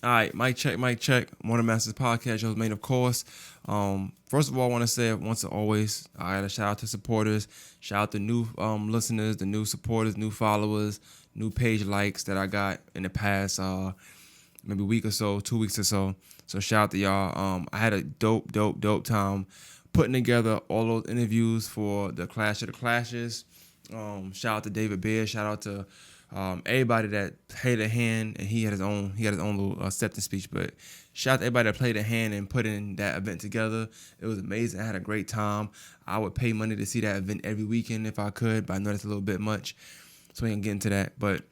All right, mic check, mic check. Morning Masters Podcast, your mate, of course. First of all, I want to say once and always, I got to shout out to supporters, shout out to new listeners, the new supporters, new followers, new page likes that I got in the past maybe week or so, 2 weeks or so. So shout out to y'all. I had a dope time putting together all those interviews for the Clash of the Clashes. Shout out to David Beard. Shout out to everybody that played a hand, and he got his own little acceptance speech. But shout out to everybody that played a hand and put in that event together. It was amazing. I had a great time. I would pay money to see that event every weekend if I could, but I know that's a little bit much, so we can get into that. But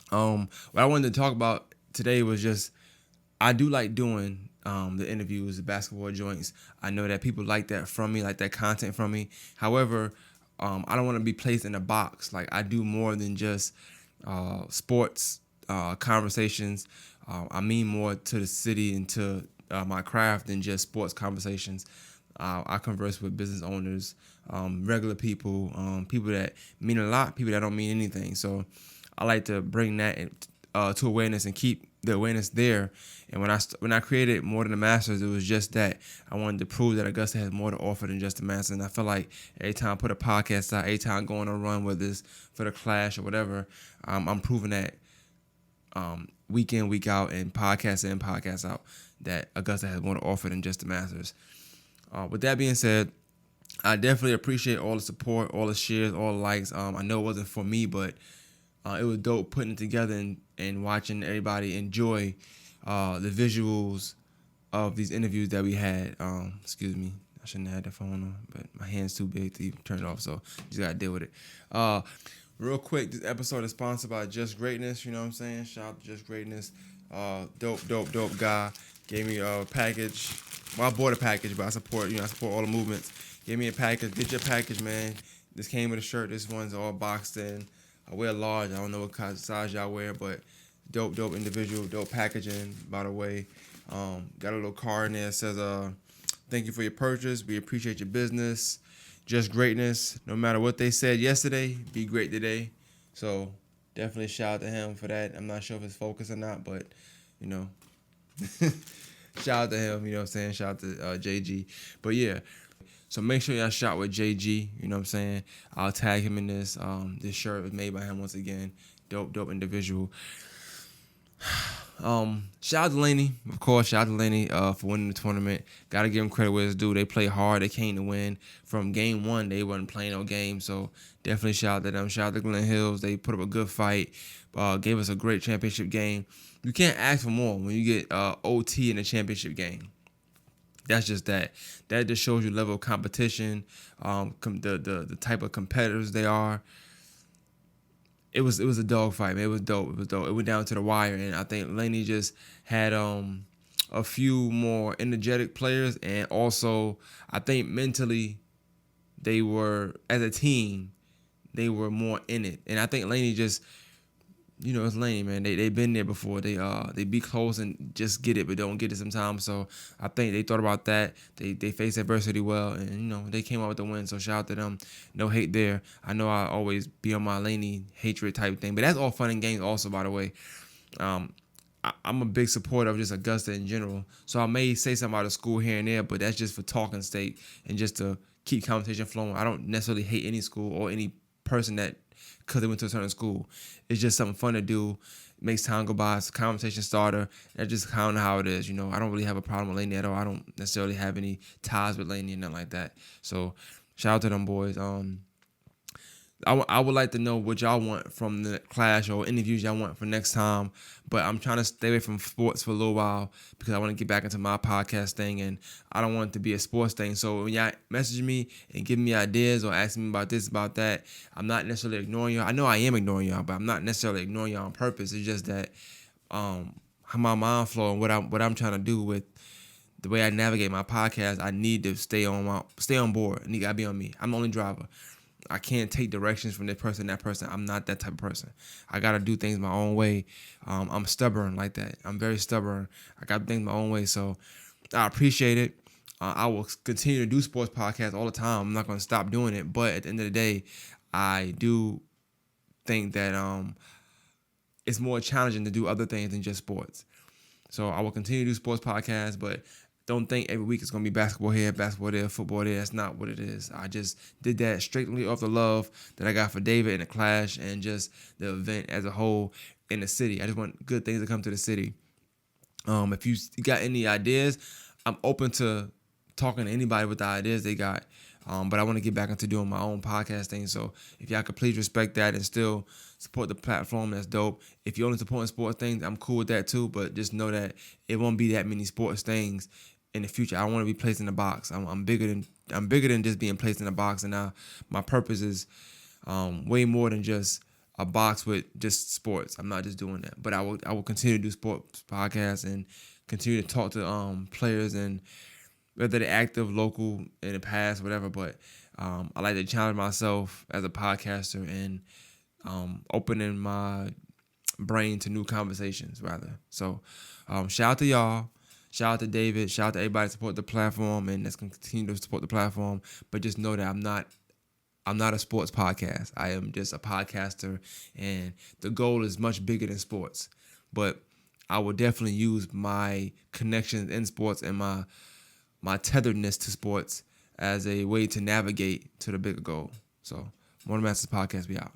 what I wanted to talk about today was just I do like doing the interviews, the basketball joints. I know that people like that from me, like that content from me. However, I don't want to be placed in a box. Like I do more than just sports conversations. I mean more to the city and to my craft than just sports conversations. I converse with business owners, regular people, people that mean a lot, people that don't mean anything. So I like to bring that to awareness and keep the awareness there. And when I created More Than the Masters, it was just that I wanted to prove that Augusta has more to offer than just the Masters. And I feel like every time I put a podcast out, every time I go on a run, whether it's for the Clash or whatever, I'm proving that week in, week out, and podcast in, podcast out, that Augusta has more to offer than just the Masters. With that being said, I definitely appreciate all the support, all the shares, all the likes. I know it wasn't for me, but it was dope putting it together and watching everybody enjoy the visuals of these interviews that we had. Excuse me, I shouldn't have had the phone on, but my hand's too big to even turn it off, so just gotta deal with it. Real quick, this episode is sponsored by Just Greatness. You know what I'm saying? Shout out to Just Greatness. Dope guy. Gave me a package. Well, I bought a package, but I support all the movements. Gave me a package. Get your package, man. This came with a shirt. This one's all boxed in. I wear large. I don't know what size y'all wear, but dope individual, dope packaging, by the way. Got a little card in there that says, thank you for your purchase. We appreciate your business. Just Greatness. No matter what they said yesterday, be great today. So definitely shout out to him for that. I'm not sure if it's focused or not, but, you know, shout out to him, you know what I'm saying? Shout out to JG. But yeah, so make sure y'all shop with JG, you know what I'm saying? I'll tag him in this. This shirt was made by him once again. Dope individual. Shout out to Laney, of course. Shout out to Laney for winning the tournament. Gotta give them credit where it's due. They played hard. They came to win. From game one, they wasn't playing no game. So definitely shout out to them. Shout out to Glen Hills. They put up a good fight. Gave us a great championship game. You can't ask for more when you get OT in a championship game. That's just that. That just shows you level of competition, the type of competitors they are. It was a dog fight, man. It was dope. It went down to the wire, and I think Laney just had a few more energetic players, and also I think mentally they were, as a team, they were more in it. And I think Laney just, it's Laney, man. They've been there before. They be close and just get it, but don't get it sometimes. So I think they thought about that. They faced adversity well, and they came out with the win. So shout out to them. No hate there. I know I always be on my Laney hatred type thing, but that's all fun and games. Also, by the way, I'm a big supporter of just Augusta in general. So I may say something about the school here and there, but that's just for talking state and just to keep conversation flowing. I don't necessarily hate any school or any person that because they went to a certain school. It's just something fun to do. It makes time go by. It's a conversation starter. That's just kind of how it is. I don't really have a problem with Laney at all. I don't necessarily have any ties with Laney and nothing like that. So shout out to them boys. I would like to know what y'all want from the Clash or interviews y'all want for next time. But I'm trying to stay away from sports for a little while because I want to get back into my podcast thing, and I don't want it to be a sports thing. So when y'all message me and give me ideas or asking me about this, about that, I'm not necessarily ignoring y'all. I know I am ignoring y'all, but I'm not necessarily ignoring y'all on purpose. It's just that how my mind flow and what I'm trying to do with the way I navigate my podcast, I need to stay on board. You gotta be on me. I'm the only driver. I can't take directions from this person, that person. I'm not that type of person. I gotta do things my own way. I'm stubborn like that. I'm very stubborn. I gotta do things my own way. So I appreciate it. I will continue to do sports podcasts all the time. I'm not gonna stop doing it. But at the end of the day, I do think that it's more challenging to do other things than just sports. So I will continue to do sports podcasts, but don't think every week it's going to be basketball here, basketball there, football there. That's not what it is. I just did that strictly off the love that I got for David and the Clash and just the event as a whole in the city. I just want good things to come to the city. If you got any ideas, I'm open to talking to anybody with the ideas they got. But I want to get back into doing my own podcast thing. So if y'all could please respect that and still support the platform, that's dope. If you're only supporting sports things, I'm cool with that too. But just know that it won't be that many sports things in the future. I want to be placed in a box. I'm bigger than just being placed in a box. And now my purpose is way more than just a box with just sports. I'm not just doing that. But I will continue to do sports podcasts and continue to talk to players, and whether they're active, local, in the past, whatever. But I like to challenge myself as a podcaster and opening my brain to new conversations, rather. So shout out to y'all. Shout out to David. Shout out to everybody to support the platform and that's going to continue to support the platform. But just know that I'm not a sports podcast. I am just a podcaster, and the goal is much bigger than sports. But I will definitely use my connections in sports and my tetheredness to sports as a way to navigate to the bigger goal. So, Morning Masters Podcast, we out.